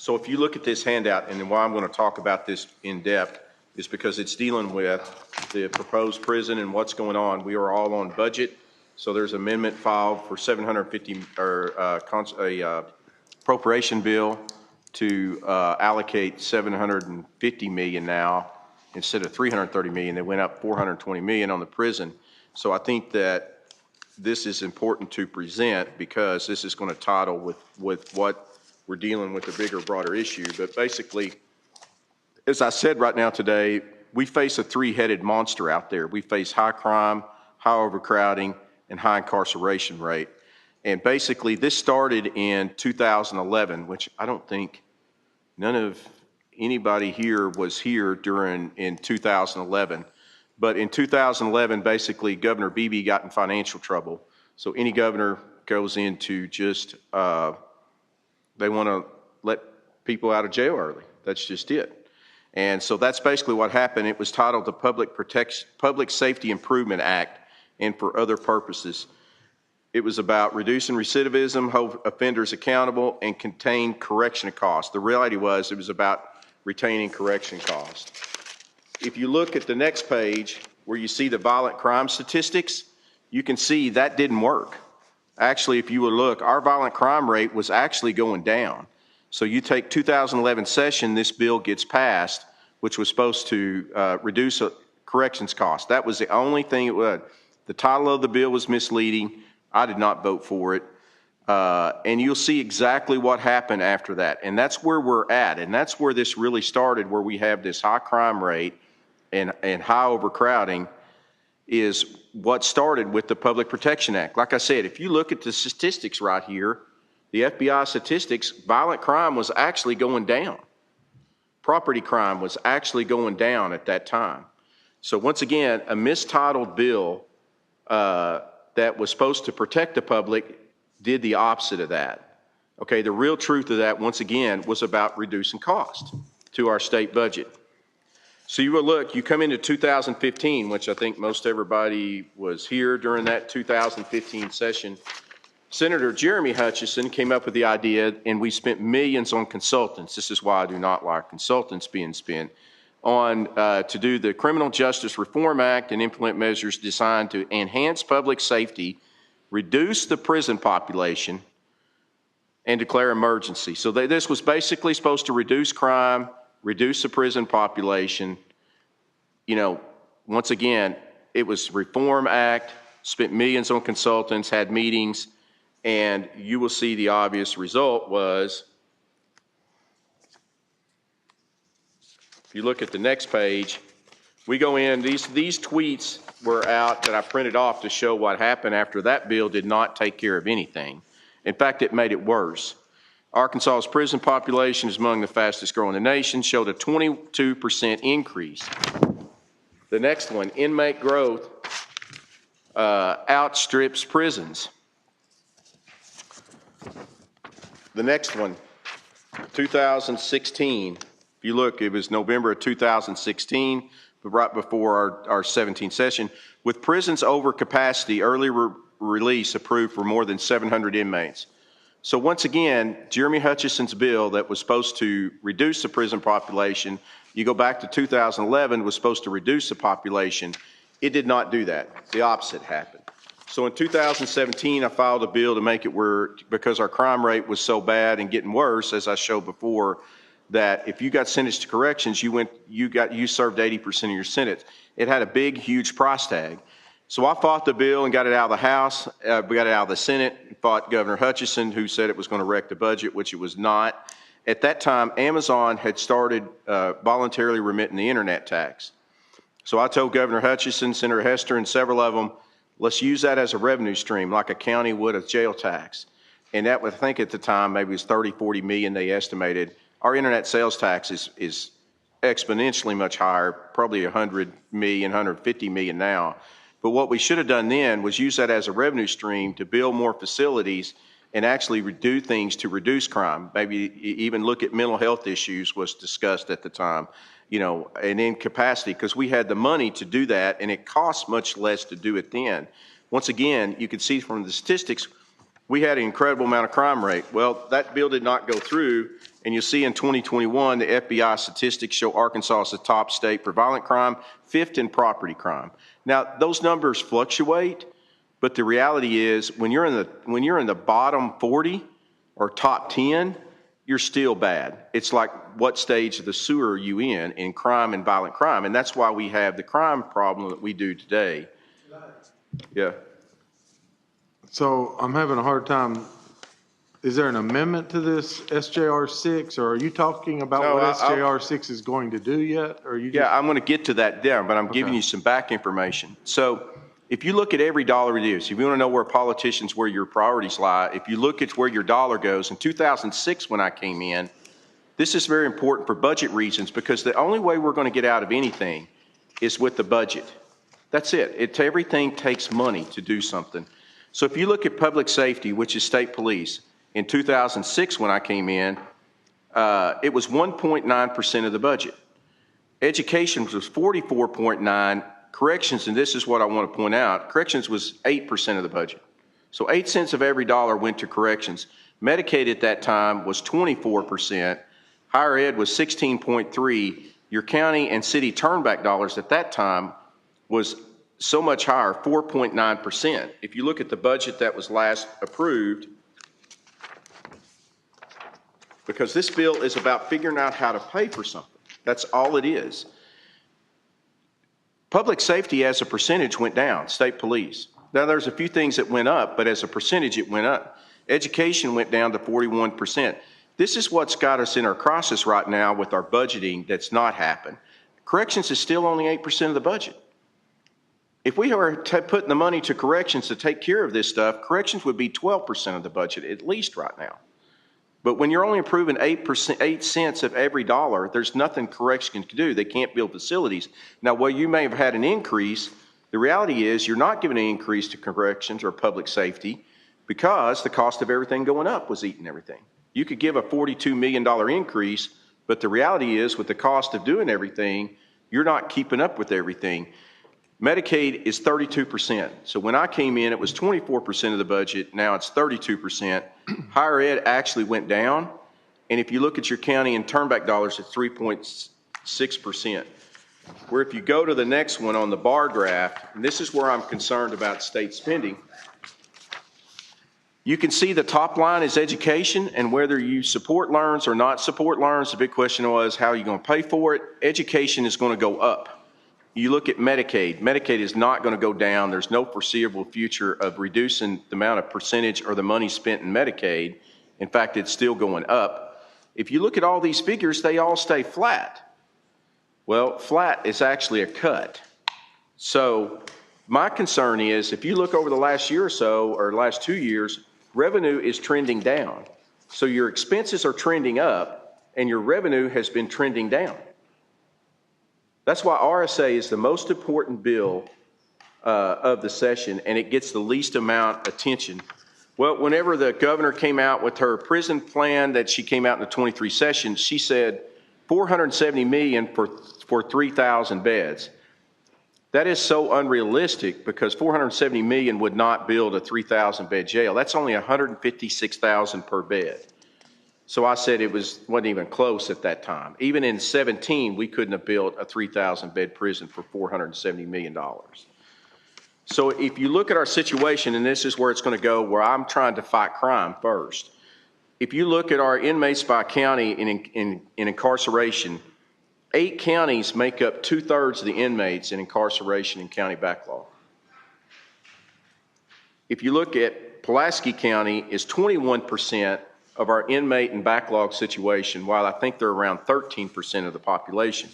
So if you look at this handout, and why I'm going to talk about this in depth is because it's dealing with the proposed prison and what's going on. We are all on budget. So there's amendment filed for 750 or a appropriation bill to allocate 750 million now instead of 330 million. They went up 420 million on the prison. So I think that this is important to present because this is going to title with what we're dealing with, the bigger, broader issue. But basically, as I said right now today, we face a three-headed monster out there. We face high crime, high overcrowding, and high incarceration rate. And basically, this started in 2011, which I don't think none of anybody here was here in 2011. But in 2011, basically, Governor Beebe got in financial trouble. So any governor goes into just, they want to let people out of jail early. That's just it. And so that's basically what happened. It was titled the Public Safety Improvement Act, and for other purposes. It was about reducing recidivism, hold offenders accountable, and contain correction costs. The reality was it was about retaining correction costs. If you look at the next page where you see the violent crime statistics, you can see that didn't work. Actually, if you would look, our violent crime rate was actually going down. So you take 2011 session, this bill gets passed, which was supposed to reduce corrections costs. That was the only thing it would. The title of the bill was misleading. I did not vote for it. And you'll see exactly what happened after that. And that's where we're at. And that's where this really started, where we have this high crime rate and high overcrowding is what started with the Public Protection Act. Like I said, if you look at the statistics right here, the FBI statistics, violent crime was actually going down. Property crime was actually going down at that time. So once again, a mistitled bill that was supposed to protect the public did the opposite of that. Okay, the real truth of that, once again, was about reducing cost to our state budget. So you will look, you come into 2015, which I think most everybody was here during that 2015 session. Senator Jeremy Hutchison came up with the idea, and we spent millions on consultants. This is why I do not like consultants being spent on to do the Criminal Justice Reform Act and implement measures designed to enhance public safety, reduce the prison population, and declare emergency. So this was basically supposed to reduce crime, reduce the prison population. You know, once again, it was Reform Act, spent millions on consultants, had meetings, and you will see the obvious result was, if you look at the next page, we go in, these tweets were out that I printed off to show what happened after that bill did not take care of anything. In fact, it made it worse. Arkansas's prison population is among the fastest growing in the nation, showed a 22% increase. The next one, inmate growth outstrips prisons. The next one, 2016. If you look, it was November of 2016, but right before our 17th session. With prisons over capacity, early release approved for more than 700 inmates. So once again, Jeremy Hutchison's bill that was supposed to reduce the prison population, you go back to 2011, was supposed to reduce the population. It did not do that. The opposite happened. So in 2017, I filed a bill to make it where, because our crime rate was so bad and getting worse, as I showed before, that if you got sentenced to corrections, you served 80% of your sentence. It had a big, huge price tag. So I fought the bill and got it out of the House. We got it out of the Senate. Fought Governor Hutchison, who said it was going to wreck the budget, which it was not. At that time, Amazon had started voluntarily remitting the internet tax. So I told Governor Hutchison, Senator Hester, and several of them, let's use that as a revenue stream, like a county would a jail tax. And that would, I think at the time, maybe it was 30, 40 million they estimated. Our internet sales tax is exponentially much higher, probably 100 million, 150 million now. But what we should have done then was use that as a revenue stream to build more facilities and actually do things to reduce crime. Maybe even look at mental health issues was discussed at the time, you know, and in capacity, because we had the money to do that, and it costs much less to do it then. Once again, you can see from the statistics, we had an incredible amount of crime rate. Well, that bill did not go through, and you see in 2021, the FBI statistics show Arkansas is the top state for violent crime, 5th in property crime. Now, those numbers fluctuate, but the reality is when you're in the bottom 40 or top 10, you're still bad. It's like, what stage of the sewer are you in crime and violent crime? And that's why we have the crime problem that we do today. Yeah. So I'm having a hard time. Is there an amendment to this SJR6, or are you talking about No, what SJR6 is going to do yet? Or you? Yeah, I'm going to get to that down, but I'm giving you some back information. So if you look at every dollar it is, if you want to know where politicians, where your priorities lie, if you look at where your dollar goes, in 2006 when I came in, this is very important for budget reasons, because the only way we're going to get out of anything is with the budget. That's it. Everything takes money to do something. So if you look at public safety, which is state police, in 2006 when I came in, it was 1.9% of the budget. Education was 44.9%. Corrections, and this is what I want to point out, corrections was 8% of the budget. So 8 cents of every dollar went to corrections. Medicaid at that time was 24%. Higher ed was 16.3%. Your county and city turnback dollars at that time was so much higher, 4.9%. If you look at the budget that was last approved, because this bill is about figuring out how to pay for something. That's all it is. Public safety as a percentage went down, state police. Now there's a few things that went up, but as a percentage it went up. Education went down to 41%. This is what's got us in our crisis right now with our budgeting that's not happened. Corrections is still only 8% of the budget. If we were putting the money to corrections to take care of this stuff, corrections would be 12% of the budget, at least right now. But when you're only improving 8 cents of every dollar, there's nothing corrections can do. They can't build facilities. Now, while you may have had an increase, the reality is you're not giving an increase to corrections or public safety because the cost of everything going up was eating everything. You could give a $42 million increase, but the reality is with the cost of doing everything, you're not keeping up with everything. Medicaid is 32%. So when I came in, it was 24% of the budget. Now it's 32%. Higher ed actually went down. And if you look at your county and turnback dollars, it's 3.6%. Where if you go to the next one on the bar graph, and this is where I'm concerned about state spending, you can see the top line is education, and whether you support learns or not support learns, the big question was, how are you going to pay for it? Education is going to go up. You look at Medicaid. Medicaid is not going to go down. There's no foreseeable future of reducing the amount of percentage or the money spent in Medicaid. In fact, it's still going up. If you look at all these figures, they all stay flat. Well, flat is actually a cut. So my concern is if you look over the last year or so, or last 2 years, revenue is trending down. So your expenses are trending up and your revenue has been trending down. That's why RSA is the most important bill of the session, and it gets the least amount of attention. Well, whenever the governor came out with her prison plan that she came out in the 23 session, she said $470 million for 3,000 beds. That is so unrealistic because $470 million would not build a 3,000 bed jail. That's only $156,000 per bed. So I said it wasn't even close at that time. Even in 17, we couldn't have built a 3,000 bed prison for $470 million. So if you look at our situation, and this is where it's going to go, where I'm trying to fight crime first. If you look at our inmates by county in incarceration, 8 counties make up 2/3 of the inmates in incarceration in county backlog. If you look at Pulaski County, is 21% of our inmate and backlog situation, while I think they're around 13% of the population.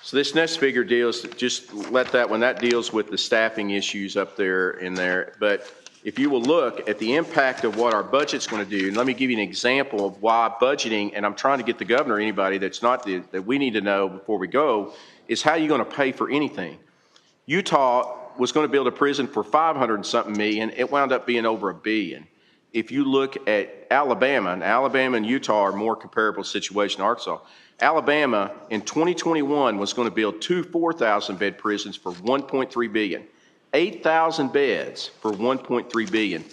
So this next figure deals, just let that one, that deals with the staffing issues up there in there. But if you will look at the impact of what our budget's going to do, and let me give you an example of why budgeting, and I'm trying to get the governor, anybody that's not that we need to know before we go, is how you're going to pay for anything. Utah was going to build a prison for 500 and something million. It wound up being over $1 billion. If you look at Alabama, and Alabama and Utah are more comparable situation to Arkansas. Alabama in 2021 was going to build 2 4,000 bed prisons for $1.3 billion. 8,000 beds for $1.3 billion.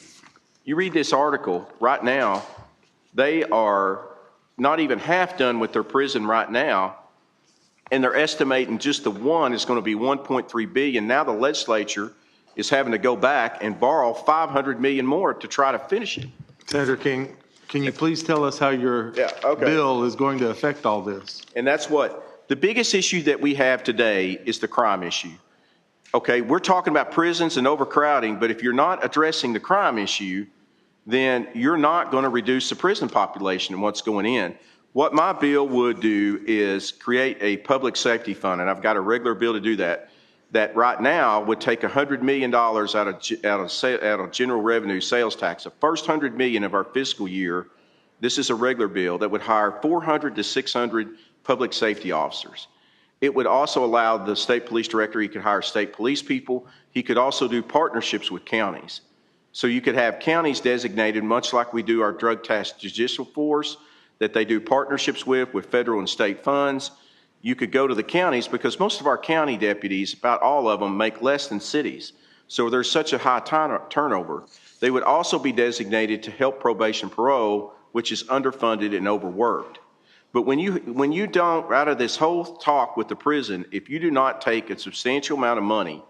You read this article right now, they are not even half done with their prison right now, and they're estimating just the one is going to be $1.3 billion. Now the legislature is having to go back and borrow $500 million more to try to finish it. Senator King, can you please tell us how your bill is going to affect all this? And that's what the biggest issue that we have today is the crime issue. Okay, we're talking about prisons and overcrowding, but if you're not addressing the crime issue, then you're not going to reduce the prison population and what's going in. What my bill would do is create a public safety fund, and I've got a regular bill to do that, that right now would take $100 million out of general revenue sales tax. The first $100 million of our fiscal year, this is a regular bill that would hire 400 to 600 public safety officers. It would also allow the state police director, he could hire state police people. He could also do partnerships with counties. So you could have counties designated, much like we do our drug task judicial force, that they do partnerships with federal and state funds. You could go to the counties because most of our county deputies, about all of them, make less than cities. So there's such a high turnover. They would also be designated to help probation parole, which is underfunded and overworked. But when you don't, out of this whole talk with the prison, if you do not take a substantial amount of money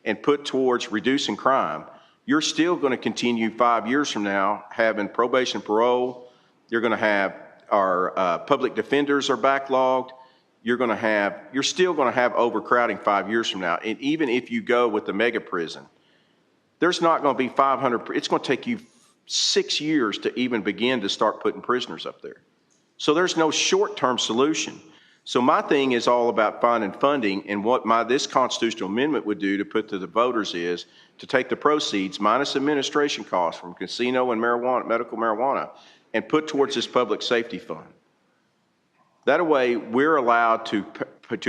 and put towards reducing crime, you're still going to continue 5 years from now having probation parole. You're going to have our public defenders are backlogged. You're still going to have overcrowding 5 years from now. And even if you go with the mega prison, there's not going to be 500. It's going to take you 6 years to even begin to start putting prisoners up there. So there's no short-term solution. So my thing is all about finding funding, and what this constitutional amendment would do to put to the voters is to take the proceeds minus administration costs from casino and marijuana, medical marijuana, and put towards this public safety fund. That way, we're allowed to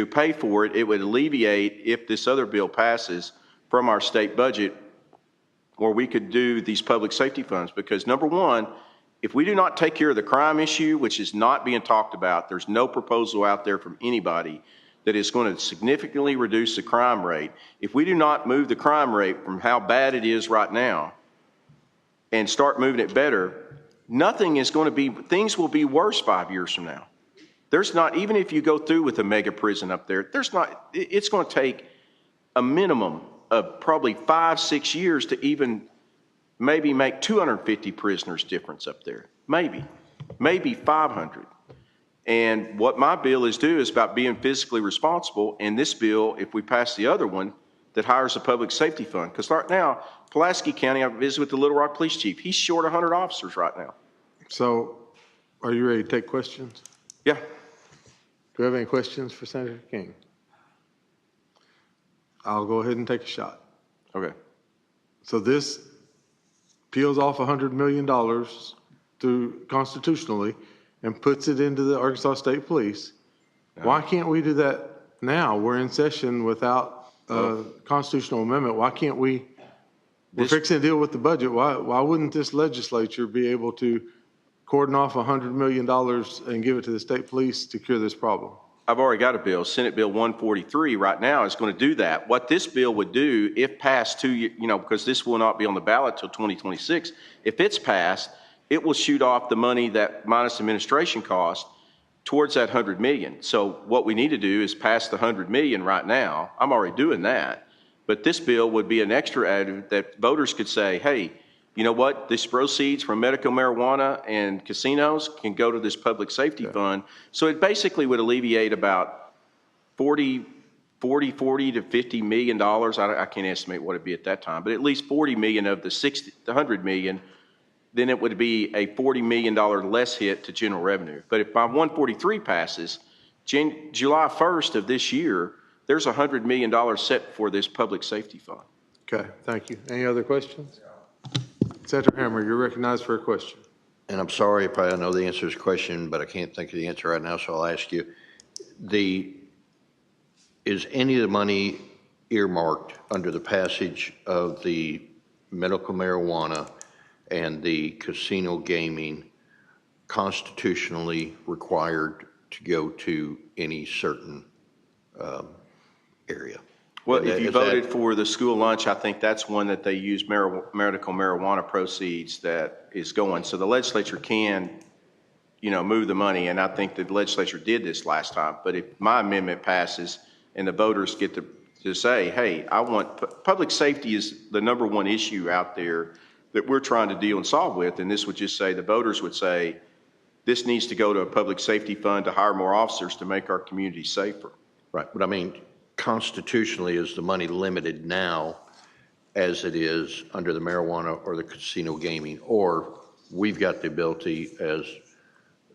pay for it. It would alleviate, if this other bill passes, from our state budget, or we could do these public safety funds. Because number one, if we do not take care of the crime issue, which is not being talked about, there's no proposal out there from anybody that is going to significantly reduce the crime rate. If we do not move the crime rate from how bad it is right now and start moving it better, things will be worse 5 years from now. There's not, even if you go through with a mega prison up there, it's going to take a minimum of probably 5-6 years to even maybe make 250 prisoners difference up there. Maybe 500. And what my bill is about being fiscally responsible. And this bill, if we pass the other one, that hires a public safety fund. Because right now, Pulaski County, I visited with the Little Rock Police Chief. He's short 100 officers right now. So are you ready to take questions? Yeah. Do we have any questions for Senator King? I'll go ahead and take a shot. Okay. So this peels off $100 million constitutionally and puts it into the Arkansas State Police. Why can't we do that now? We're in session without a constitutional amendment. Why can't we're fixing to deal with the budget. Why wouldn't this legislature be able to cordon off $100 million and give it to the state police to cure this problem? I've already got a bill. Senate Bill 143 right now is going to do that. What this bill would do, if passed because this will not be on the ballot till 2026, if it's passed, it will shoot off the money that minus administration cost towards that $100 million. So what we need to do is pass the $100 million right now. I'm already doing that. But this bill would be an extra added that voters could say, hey, you know what? This proceeds from medical marijuana and casinos can go to this public safety fund. So it basically would alleviate about $40 to $50 million. I can't estimate what it'd be at that time, but at least 40 million of the 100 million, then it would be a $40 million less hit to general revenue. But if my 143 passes, July 1st of this year, there's $100 million set for this public safety fund. Okay, thank you. Any other questions? Senator Hammer, you're recognized for a question. And I'm sorry if I know the answer to this question, but I can't think of the answer right now, so I'll ask you. Is any of the money earmarked under the passage of the medical marijuana and the casino gaming constitutionally required to go to any certain area? Well, And if you is that- voted for the school lunch, I think that's one that they use medical marijuana proceeds that is going. So the legislature can, move the money, and I think the legislature did this last time. But if my amendment passes and the voters get to say, hey, public safety is the number one issue out there that we're trying to deal and solve with, and this would just say, the voters would say, this needs to go to a public safety fund to hire more officers to make our community safer. Right, but I mean, constitutionally, is the money limited now as it is under the marijuana or the casino gaming? Or we've got the ability as,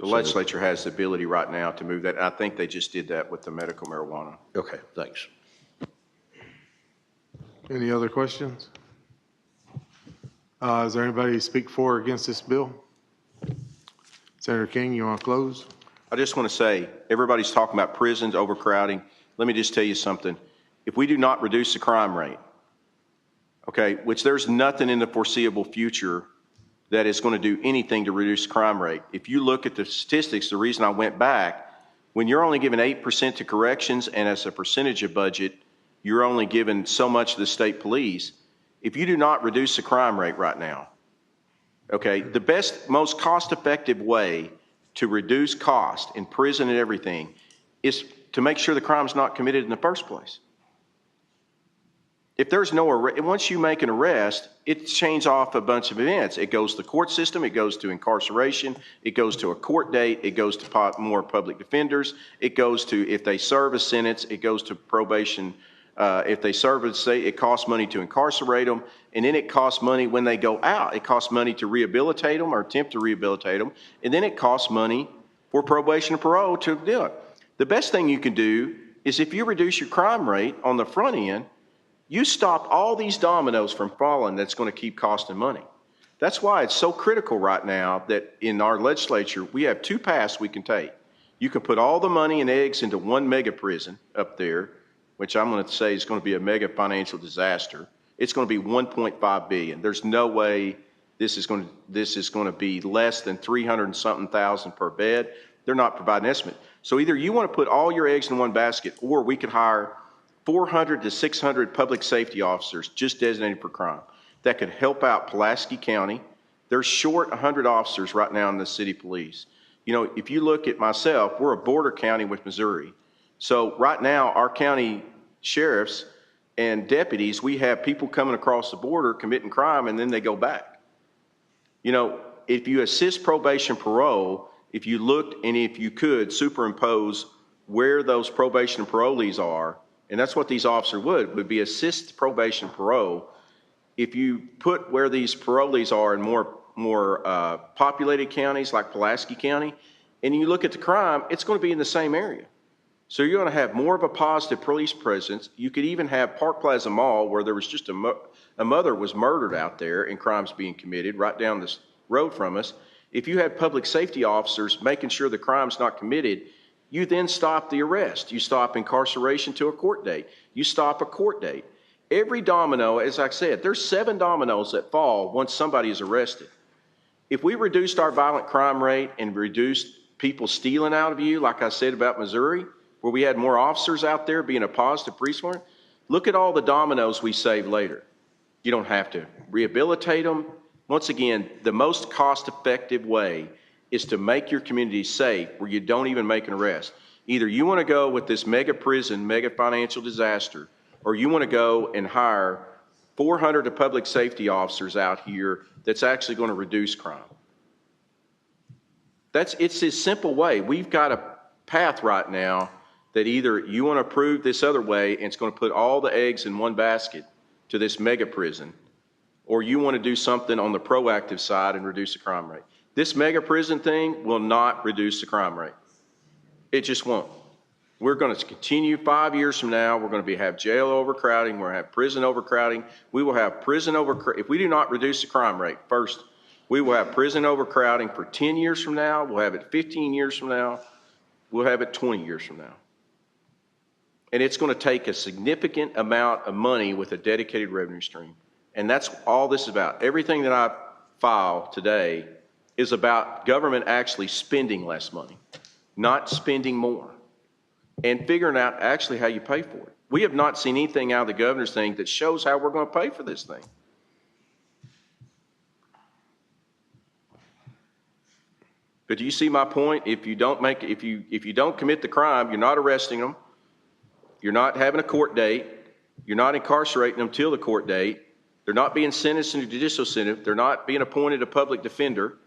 The legislature has the ability right now to move that, and I think they just did that with the medical marijuana. okay, thanks. Any other questions? Is there anybody speak for or against this bill? Senator King, you want to close? I just want to say, everybody's talking about prisons, overcrowding. Let me just tell you something. If we do not reduce the crime rate, okay, which there's nothing in the foreseeable future that is going to do anything to reduce the crime rate. If you look at the statistics, the reason I went back, when you're only giving 8% to corrections and as a percentage of budget, you're only giving so much to the state police. If you do not reduce the crime rate right now, okay, the best, most cost-effective way to reduce cost in prison and everything is to make sure the crime's not committed in the first place. If there's no arrest, once you make an arrest, it chains off a bunch of events. It goes to the court system, it goes to incarceration, it goes to a court date, it goes to more public defenders, it goes to, if they serve a sentence, it goes to probation. If they serve a state, it costs money to incarcerate them, and then it costs money when they go out. It costs money to rehabilitate them or attempt to rehabilitate them, and then it costs money for probation and parole to do it. The best thing you can do is if you reduce your crime rate on the front end, you stop all these dominoes from falling that's going to keep costing money. That's why it's so critical right now that in our legislature, we have two paths we can take. You can put all the money and eggs into one mega prison up there, which I'm going to say is going to be a mega financial disaster. It's going to be $1.5 billion. There's no way this is going to be less than 300 and something thousand per bed. They're not providing an estimate. So either you want to put all your eggs in one basket, or we could hire 400 to 600 public safety officers just designated for crime that could help out Pulaski County. They're short 100 officers right now in the city police. If you look at myself, we're a border county with Missouri. So right now, our county sheriffs and deputies, we have people coming across the border committing crime, and then they go back. If you assist probation parole, if you looked and if you could superimpose where those probation and parolees are, and that's what these officers would be assist probation parole. If you put where these parolees are in more populated counties like Pulaski County, and you look at the crime, it's going to be in the same area. So you're going to have more of a positive police presence. You could even have Park Plaza Mall, where there was just a mother was murdered out there and crimes being committed right down this road from us. If you had public safety officers making sure the crime's not committed, you then stop the arrest. You stop incarceration to a court date. You stop a court date. Every domino, as I said, there's 7 dominoes that fall once somebody is arrested. If we reduced our violent crime rate and reduced people stealing out of you, like I said about Missouri, where we had more officers out there being a positive police warrant, look at all the dominoes we save later. You don't have to rehabilitate them. Once again, the most cost-effective way is to make your community safe where you don't even make an arrest. Either you want to go with this mega prison, mega financial disaster, or you want to go and hire 400 of public safety officers out here that's actually going to reduce crime. It's this simple way. We've got a path right now that either you want to approve this other way and it's going to put all the eggs in one basket to this mega prison, or you want to do something on the proactive side and reduce the crime rate. This mega prison thing will not reduce the crime rate. It just won't. We're going to continue 5 years from now. We're going to have jail overcrowding. We're going to have prison overcrowding. We will have prison overcrowding. If we do not reduce the crime rate, first, we will have prison overcrowding for 10 years from now. We'll have it 15 years from now. We'll have it 20 years from now. And it's going to take a significant amount of money with a dedicated revenue stream. And that's all this is about. Everything that I file today is about government actually spending less money, not spending more, and figuring out actually how you pay for it. We have not seen anything out of the governor's thing that shows how we're going to pay for this thing. But do you see my point? If you don't commit the crime, you're not arresting them, you're not having a court date, you're not incarcerating them till the court date, they're not being sentenced in a judicial sentence, they're not being appointed a public defender,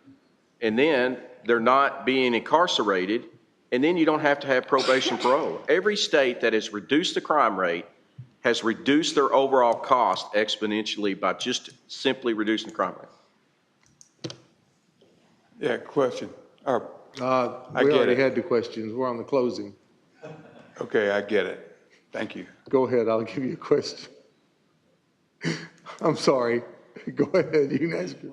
and then they're not being incarcerated, and then you don't have to have probation parole. Every state that has reduced the crime rate has reduced their overall cost exponentially by just simply reducing the crime rate. Yeah, question. We get already it. had the questions. We're on the closing. Okay, I get it. Thank you. Go ahead, I'll give you a question. I'm sorry. Go ahead, you can ask it.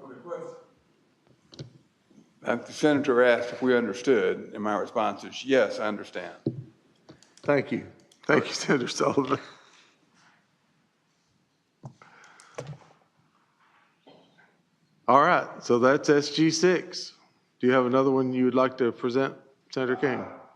The senator asked if we understood, and my response is, yes, I understand. Thank you. Thank you, Senator Sullivan. All right, so that's SG6. Do you have another one you would like to present, Senator King?